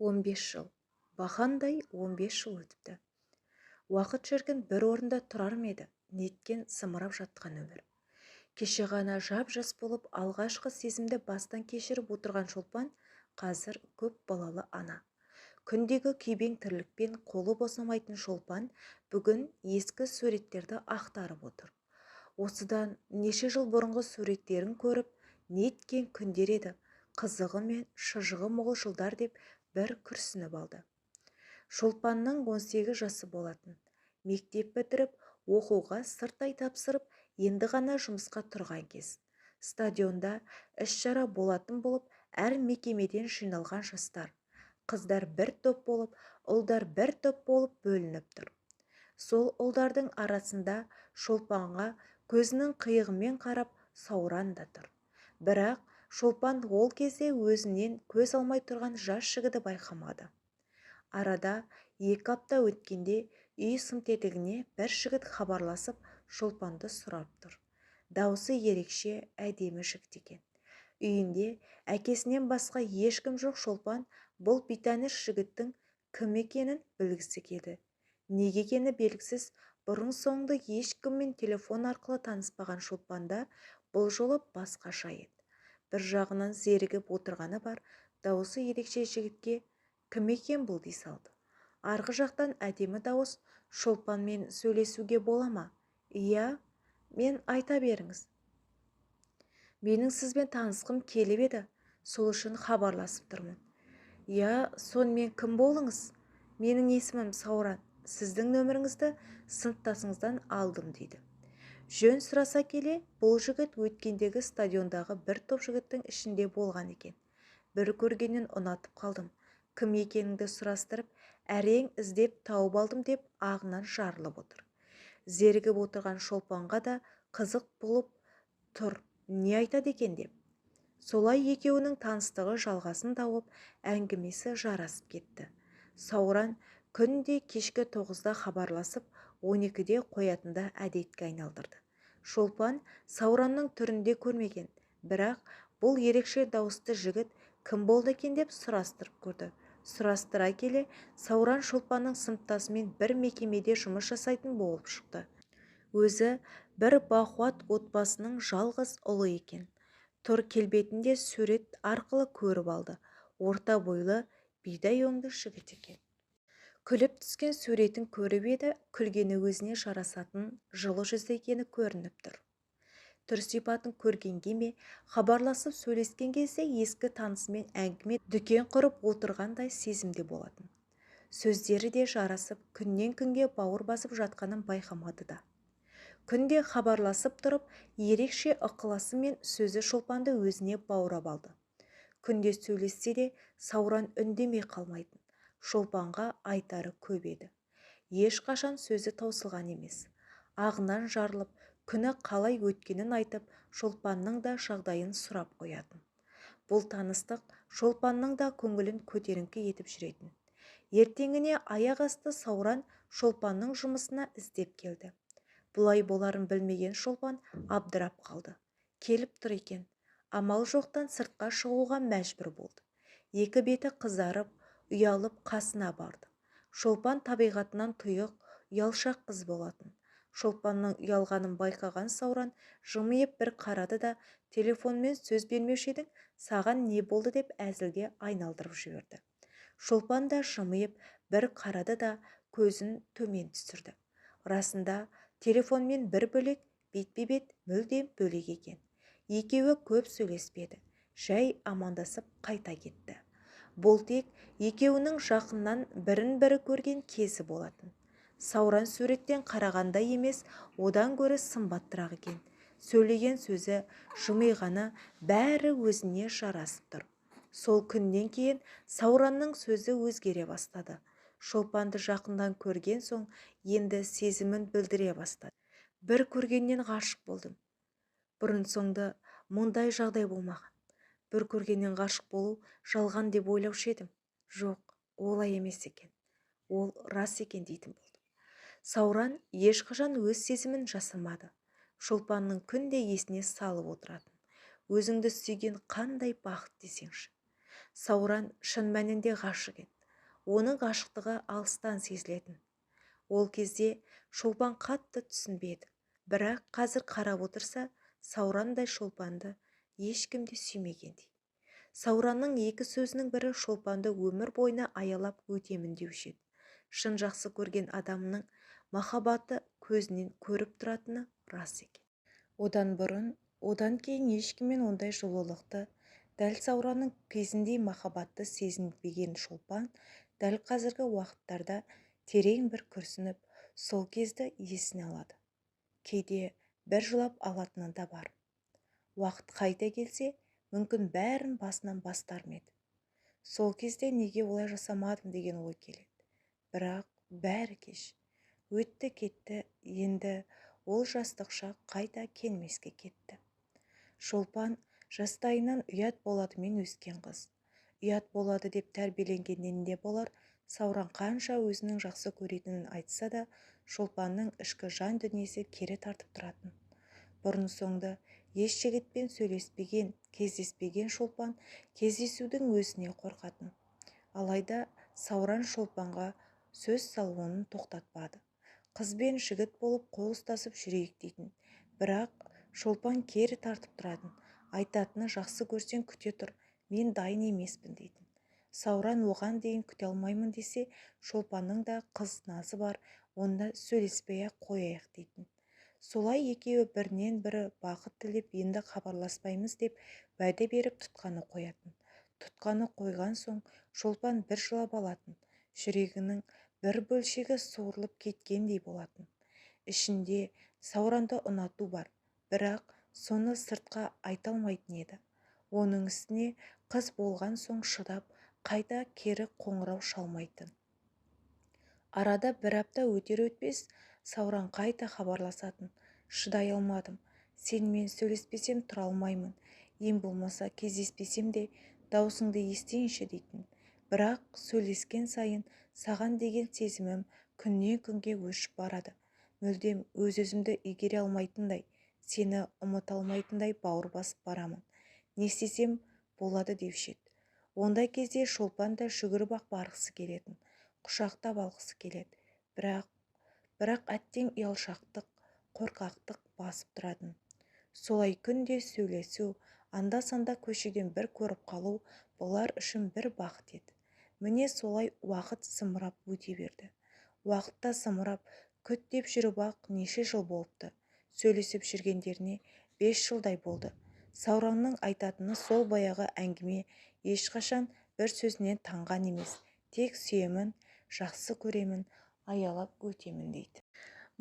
15 жыл. Бақандай 15 жыл өтіпті. Уақыт шіркін бір орында тұрар ма еді, неткен сымырап жатқан өмір. Кеше ғана жап-жас болып алғашқы сезімді бастан кешіріп отырған Шолпан қазір көп балалы ана. Күндегі күйбең тірлікпен қолы босамайтын Шолпан бүгін ескі суреттерді ақтарып отыр. Осыдан неше жыл бұрынғы суреттерін көріп, неткен күндер еді, қызығы мен шыжығы мол жылдар деп бір күрсініп алды. Шолпанның 18 жасы болатын. Мектеп бітіріп, оқуға сырттай тапсырып, енді ғана жұмысқа тұрған кез. Стадионда іс-шара болатын болып, әр мекемеден жиналған жастар. Қыздар бір топ болып, ұлдар бір топ болып бөлініп тұр. Сол ұлдардың арасында Шолпанға көзінің қиығымен қарап Сауран да тұр. Бірақ Шолпан ол кезде өзінен көз алмай тұрған жас жігіті байқамады. Арада 2 апта өткенде үй сымтетігіне бір жігіт хабарласып Шолпанды сұрап тұр. Даусы ерекше, әдемі жігіт екен. Үйінде әкесінен басқа ешкім жоқ. Шолпан бұл бейтаныс жігіттің кім екенін білгісі келді. Неге екені белгісіз, бұрын-соңды ешкіммен телефон арқылы таныспаған Шолпанда бұл жолы басқаша еді. Бір жағынан зерігіп отырғаны бар, дауысы ерекше жігітке кім екен бұл дей салды. Арғы жақтан әдемі дауыс: Шолпанмен сөйлесуге бола ма? Иә, мен айта беріңіз. Менің сізбен танысқым келіп еді, сол үшін хабарласып тұрмын. Я, сонымен кім болыңыз? Менің есімім Сауран. Сіздің нөміріңізді сыныптасыңыздан алдым дейді. Жөн сұраса келе, бұл жігіт өткендегі стадиондағы бір топ жігіттің ішінде болған екен. Бір көргеннен ұнатып қалдым. Кім екеніңді сұрастырып, әрең іздеп тауып алдым деп ағынан жарылып отыр. Зерігіп отырған Шолпанға да қызық болып тұр, не айтады екен деп. Солай екеуінің таныстығы жалғасын тауып, әңгімесі жарасып кетті. Сауран күнде кешкі 9-да хабарласып, 12-де қоятында әдетке айналдырды. Шолпан Сауранның түрінде көрмеген, бірақ бұл ерекше дауысты жігіт кім болды екен деп сұрастырып көрді. Сұрастыра келе, Сауран Шолпанның сыныптасымен бір мекемеде жұмыс жасайтын болып шықты. Өзі бір бақуат отбасының жалғыз ұлы екен. Тұр келбетінде сурет арқылы көріп алды. Орта бойлы, бидай өңді жігіт екен. Күліп түскен суретін көріп еді, күлгені өзіне жарасатын жылы жүзді екені көрініп тұр. Түр-сипатын көргенге ме, хабарласып сөйлескен кезде ескі танысымен әңгіме дүкен құрып отырғандай сезімде болатын. Сөздері де жарасып, күннен күнге бауыр басып жатқанын байқамады да. Күнде хабарласып тұрып, ерекше ықыласы мен сөзі Шолпанды өзіне баурап алды. Күнде сөйлессе де Сауран үндемей қалмайтын. Шолпанға айтары көп еді. Ешқашан сөзі таусылған емес. Ағынан жарылып, күні қалай өткенін айтып, Шолпанның да жағдайын сұрап қоятын. Бұл таныстық Шолпанның да көңілін көтеріңкі етіп жүретін. Ертеңіне аяқ асты Сауран Шолпанның жұмысына іздеп келді. Бұлай боларын білмеген Шолпан абдырап қалды. Келіп тұр екен. Амал жоқтан сыртқа шығуға мәжбүр болды. Екі беті қызарып, ұялып қасына барды. Шолпан табиғатынан тұйық, ұялшақ қыз болатын. Шолпанның ұялғанын байқаған Сауран жымиып бір қарады да, телефонмен сөз бермеуші едің, саған не болды деп әзілге айналдырып жіберді. Шолпан да жымиып бір қарады да, көзін төмен түсірді. Расында телефонмен бір бөлек, бетпе-бет мүлдем бөлек екен. Екеуі көп сөйлеспеді. Жай амандасып қайта кетті. Бұл тек екеуінің жақыннан бірін-бірі көрген кезі болатын. Сауран суреттен қарағанда емес, одан гөрі сымбаттырақ екен. Сөйлеген сөзі, жымиғаны бәрі өзіне жарасып тұр. Сол күннен кейін Сауранның сөзі өзгере бастады. Шолпанды жақындан көрген соң енді сезімін білдіре бастады. Бір көргеннен ғашық болдым. Бұрын-соңды мұндай жағдай болмаған. Бір көргеннен ғашық болу жалған деп ойлаушы едім. Жоқ, олай емес екен. Ол рас екен дейтін болды. Сауран ешқашан өз сезімін жасырмады. Шолпанның күнде есіне салып отыратын. Өзіңді сүйген қандай бақыт десеңші. Сауран шын мәнінде ғашық еді. Оның ғашықтығы алыстан сезілетін. Ол кезде шолпан қатты түсінбеді. Бірақ қазір қарап отырса, Саурандай шолпанды ешкім де сүймегендей. Сауранның екі сөзінің бірі шолпанды өмір бойына аялап өтемін деуші еді. Шын жақсы көрген адамның махаббаты көзінен көріп тұратыны рас екен. Одан бұрын, одан кейін ешкіммен ондай жылулықты, дәл Сауранның кезіндей махаббатты сезінбеген шолпан дәл қазіргі уақыттарда терең бір күрсініп, сол кезді есіне алады. Кейде бір жылап алатыны да бар. Уақыт қайта келсе, мүмкін бәрін басынан бастар ма еді. Сол кезде неге олай жасамадым деген ой келеді. Бірақ бәрі кеш. Өтті кетті, енді ол жастық шақ қайта келмеске кетті. Шолпан жастайынан ұят боладымен өскен қыз. Ұят болады деп тәрбиеленгеннен де болар, Сауран қанша өзінің жақсы көретінін айтса да, Шолпанның ішкі жан дүниесі кері тартып тұратын. Бұрын соңды еш жігітпен сөйлеспеген, кездеспеген Шолпан кездесудің өзіне қорқатын. Алайда Сауран Шолпанға сөз салуын тоқтатпады. Қыз бен жігіт болып қол ұстасып жүрейік дейтін. Бірақ Шолпан кері тартып тұратын. Айтатыны жақсы көрсең күте тұр, мен дайын емеспін дейтін. Сауран оған дейін күте алмаймын десе, Шолпанның да қыз назы бар, онда сөйлеспей-ақ қояйық дейтін. Солай екеуі бірінен бірі бақыт тілеп, енді хабарласпаймыз деп уәде беріп тұтқаны қоятын. Тұтқаны қойған соң Шолпан бір жылап алатын. Жүрегінің бір бөлшегі суырылып кеткендей болатын. Ішінде Сауранды ұнату бар, бірақ соны сыртқа айта алмайтын еді. Оның үстіне қыз болған соң шыдап, қайта кері қоңырау шалмайтын. Арада бір апта өтер-өтпес Сауран қайта хабарласатын. Шыдай алмадым. Сенімен сөйлеспесем тұра алмаймын. Ең болмаса кездеспесем де даусыңды естейінші дейтін. Бірақ сөйлескен сайын саған деген сезімім күннен күнге өшіп барады. Мүлдем өз-өзімді игере алмайтындай, сені ұмыта алмайтындай бауыр басып барамын. Не істесем болады деуші еді. Ондай кезде Шолпан да жүгіріп-ақ барғысы келетін, құшақтап алғысы келеді. Бірақ әттең ұялшақтық, қорқақтық басып тұратын. Солай күнде сөйлесу, анда-санда көшеден бір көріп қалу бұлар үшін бір бақыт еді. Міне солай уақыт зымырап өте берді. Уақытта зымырап, күт деп жүріп-ақ неше жыл болыпты. Сөйлесіп жүргендеріне 5 жылдай болды. Сауранның айтатыны сол баяғы әңгіме, ешқашан бір сөзінен танған емес. Тек сүйемін, жақсы көремін, аялап өтемін дейді.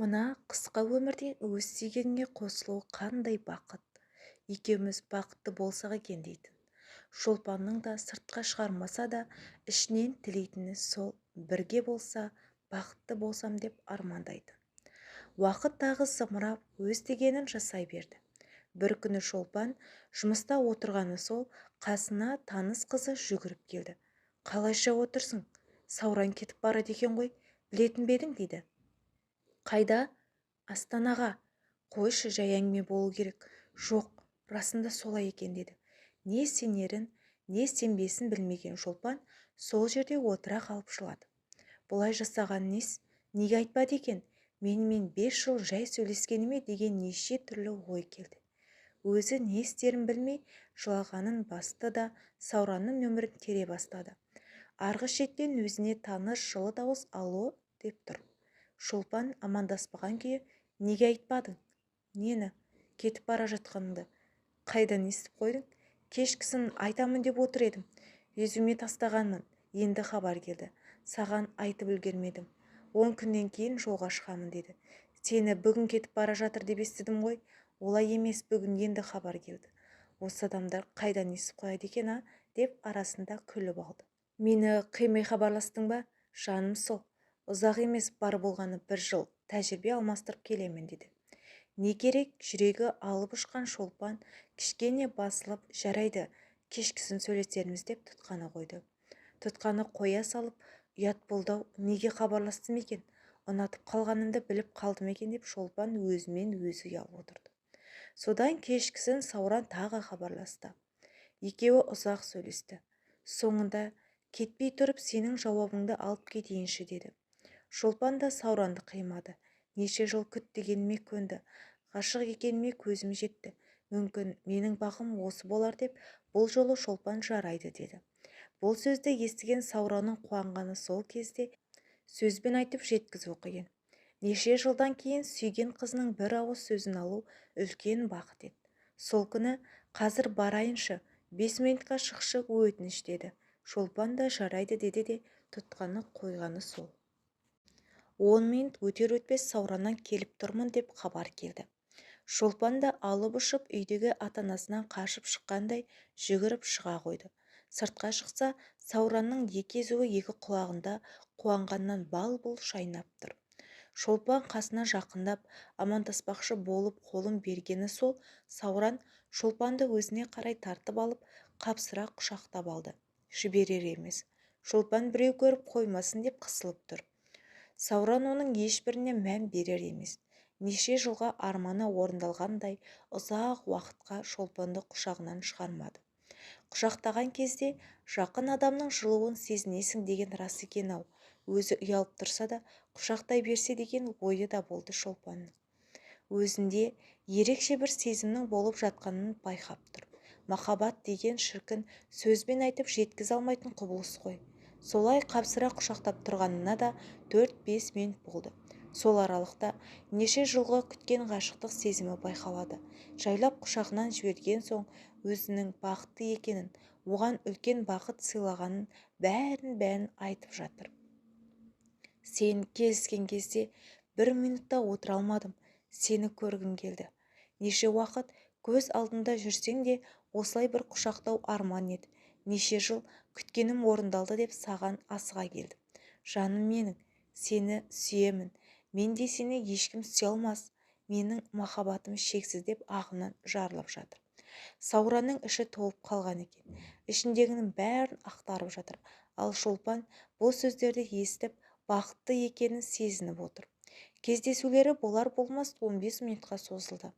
Мына қысқа өмірде өз сүйгеніңе қосылу қандай бақыт. Екеуміз бақытты болсақ екен дейтін. Шолпанның да сыртқа шығармаса да ішінен тілейтіні сол, бірге болса, бақытты болсам деп армандайды. Уақыт тағы зымырап өз дегенін жасай берді. Бір күні Шолпан жұмыста отырғаны сол, қасына таныс қызы жүгіріп келді. Қалайша отырсың? Сауран кетіп барады екен ғой, білетін бе едің дейді. Қайда? Астанаға. Қойшы, жай әңгіме болу керек. Жоқ, расында солай екен деді. Не сенерін, не сенбесін білмеген Шолпан сол жерде отыра қалып жылады. Бұлай жасаған нес? Неге айтпады екен? Менімен 5 жыл жай сөйлескеніме деген неше түрлі ой келді. Өзі не істерін білмей жылағанын басты да Сауранның нөмірін тере бастады. Арғы шеттен өзіне таныс жылы дауыс алло деп тұр. Шолпан амандаспаған күйі, неге айтпадың? Нені? Кетіп бара жатқаныңды. Қайдан естіп қойдың? Кешкісін айтамын деп отыр едім. Резюме тастағанмын. Енді хабар келді. Саған айтып үлгермедім. 10 күннен кейін жолға шығамын деді. Сені бүгін кетіп бара жатыр деп естідім ғой. Олай емес, бүгін енді хабар келді. Осы адамдар қайдан естіп қояды екен, деп арасында күліп алды. Мені қимай хабарластың ба? Жаным сол. Ұзақ емес, бар болғаны 1 жыл. Тәжірибе алмастырып келемін деді. Не керек? Жүрегі алып ұшқан Шолпан кішкене басылып, жарайды, кешкісін сөйлесерміз деп тұтқаны қойды. Тұтқаны қоя салып, ұят болды-ау, неге хабарластым екен? Ұнатып қалғанымды біліп қалдым екен деп Шолпан өзімен өзі ұялып отырды. Содан кешкісін Сауран тағы хабарласты. Екеуі ұзақ сөйлесті. Соңында кетпей тұрып сенің жауабыңды алып кетейінші деді. Шолпан да Сауранды қимады. Неше жыл күт дегеніме көнді. Ғашық екеніме көзім жетті. Мүмкін менің бақым осы болар деп бұл жолы Шолпан жарайды деді. Бұл сөзді естіген Сауранның қуанғаны сол кезде сөзбен айтып жеткізу қиын. Неше жылдан кейін сүйген қызының бір ауыз сөзін алу үлкен бақыт еді. Сол күні қазір барайыншы, 5 минутқа шықшы өтініш деді. Шолпан да жарайды деді де тұтқаны қойғаны сол. 10 минут өтер-өтпес Саураннан келіп тұрмын деп хабар келді. Шолпан да алып ұшып үйдегі ата-анасынан қашып шыққандай жүгіріп шыға қойды. Сыртқа шықса, Сауранның екі езуі екі құлағында қуанғаннан бал-бұл шайнап тұр. Шолпан қасына жақындап амандаспақшы болып қолын бергені сол, Сауран Шолпанды өзіне қарай тартып алып, қапсыра құшақтап алды. Жіберер емес. Шолпан біреу көріп қоймасын деп қысылып тұр. Сауран оның ешбіріне мән берер емес. Неше жылға арманы орындалғандай ұзақ уақытқа Шолпанды құшағынан шығармады. Құшақтаған кезде жақын адамның жылуын сезінесің деген рас екен-ау. Өзі ұялып тұрса да құшақтай берсе деген ойы да болды Шолпанның. Өзінде ерекше бір сезімнің болып жатқанын байқап тұр. Махаббат деген шіркін сөзбен айтып жеткізе алмайтын құбылыс қой. Солай қапсыра құшақтап тұрғанына да 4-5 минут болды. Сол аралықта неше жылғы күткен ғашықтық сезімі байқалады. Жайлап құшағынан жіберген соң өзінің бақытты екенін, оған үлкен бақыт сыйлағанын бәрін айтып жатыр. Сен келіскен кезде 1 минутта отыра алмадым. Сені көргім келді. Неше уақыт көз алдында жүрсең де осылай бір құшақтау арман еді. Неше жыл күткенім орындалды деп саған асыға келдім. Жаным менің, сені сүйемін. Мен де сені ешкім сүйе алмас. Менің махаббатым шексіз деп ағынан жарылып жатыр. Сауранның іші толып қалған екен. Ішіндегінің бәрін ақтарып жатыр. Ал Шолпан бұл сөздерді естіп бақытты екенін сезініп отыр. Кездесулері болар-болмас 15 минутқа созылды.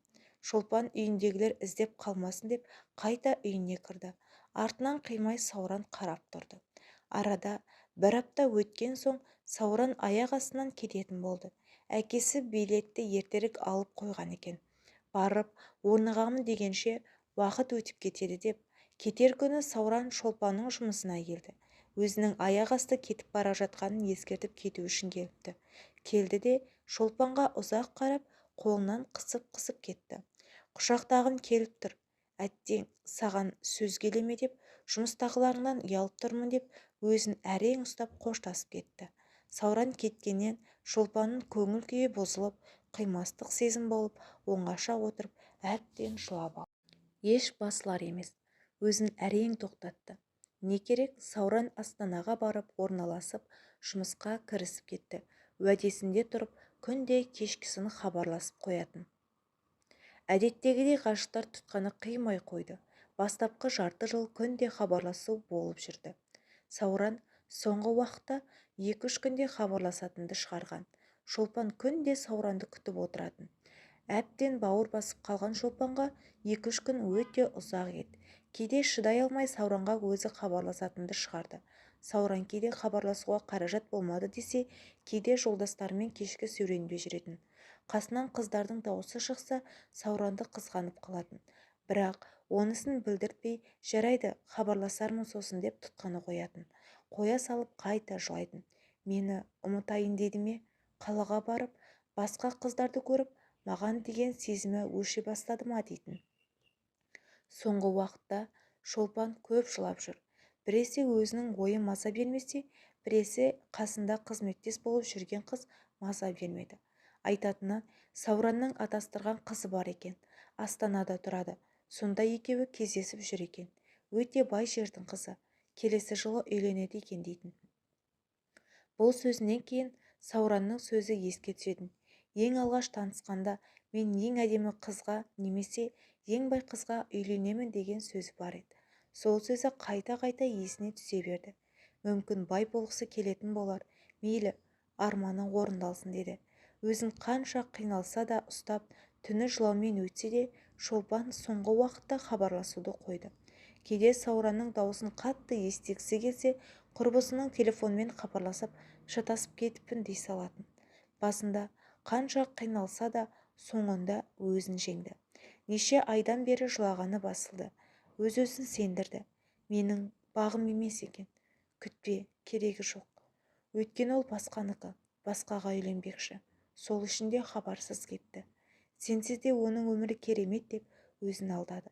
Шолпан үйіндегілер іздеп қалмасын деп қайта үйіне кірді. Артынан қимай Сауран қарап тұрды. Арада 1 апта өткен соң Сауран аяқ астынан кететін болды. Әкесі билетті ертерек алып қойған екен. Барып орнығамын дегенше уақыт өтіп кетеді деп, кетер күні Сауран Шолпанның жұмысына келді. Өзінің аяқ асты кетіп бара жатқанын ескертіп кету үшін келіпті. Келді де Шолпанға ұзақ қарап, қолынан қысып кетті. Құшақтағым келіп тұр. Әттең, саған сөз келеме деп, жұмыстағыларынан ұялып тұрмын деп, өзін әрең ұстап қоштасып кетті. Сауран кеткеннен Шолпанның көңіл күйі бұзылып, қимастық сезім болып, оңаша отырып, әбден жылап алды. Еш басылар емес. Өзін әрең тоқтатты. Не керек? Сауран Астанаға барып орналасып, жұмысқа кірісіп кетті. Уәдесінде тұрып, күнде кешкісін хабарласып қоятын. Әдеттегідей ғашықтар тұтқаны қимай қойды. Бастапқы жарты жыл күнде хабарласу болып жүрді. Сауран соңғы уақытта 2-3 күнде хабарласатынды шығарған. Шолпан күнде Сауранды күтіп отыратын. Әбден бауыр басып қалған Шолпанға 2-3 күн өте ұзақ еді. Кейде шыдай алмай Сауранға өзі хабарласатынды шығарды. Сауран кейде хабарласуға қаражат болмады десе, кейде жолдастарымен кешкі сөйленуге жүретін. Қасынан қыздардың дауысы шықса, Сауранды қызғанып қалатын. Бірақ онысын білдіртпей, жарайды, хабарласармын сосын деп тұтқаны қоятын. Қоя салып қайта жылайтын. Мені ұмытайын деді ме? Қалаға барып, басқа қыздарды көріп, маған деген сезімі өше бастады ма дейтін. Соңғы уақытта Шолпан көп жылап жүр. Біресе өзінің ойы маза бермесе, біресе қасында қызметтес болып жүрген қыз маза бермеді. Айтатыны, Сауранның атастырған қызы бар екен. Астанада тұрады. Сонда екеуі кездесіп жүр екен. Өте бай жердің қызы. Келесі жылы үйленеді екен дейтін. Бұл сөзінен кейін Сауранның сөзі еске түсетін. Ең алғаш танысқанда мен ең әдемі қызға немесе ең бай қызға үйленемін деген сөзі бар еді. Сол сөзі қайта-қайта есіне түсе берді. Мүмкін бай болғысы келетін болар. Мейлі, арманы орындалсын деді. Өзін қанша қиналса да ұстап, түні жылаумен өтсе де, Шолпан соңғы уақытта хабарласуды қойды. Кейде Сауранның даусын қатты естігісі келсе, құрбысының телефонмен хабарласып шатасып кетіппін дей салатын. Басында қанша қиналса да соңында өзін жеңді. Неше айдан бері жылағаны басылды. Өз-өзін сендірді. Менің бағым емес екен. Күтпе, керегі жоқ. Өйткені ол басқаныкі, басқаға үйленбекші. Сол үшін де хабарсыз кетті. Сенсіз де оның өмірі керемет деп өзін алдады.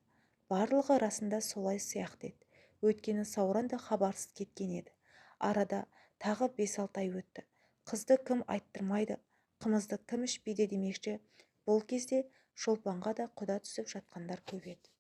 Барлығы расында солай сияқты еді. Өйткені Сауран да хабарсыз кеткен еді. Арада тағы 5-6 ай өтті. Қызды кім айттырмайды, қымызды кім ішпейді демекші. Бұл кезде Шолпанға да құда түсіп жатқандар көп еді.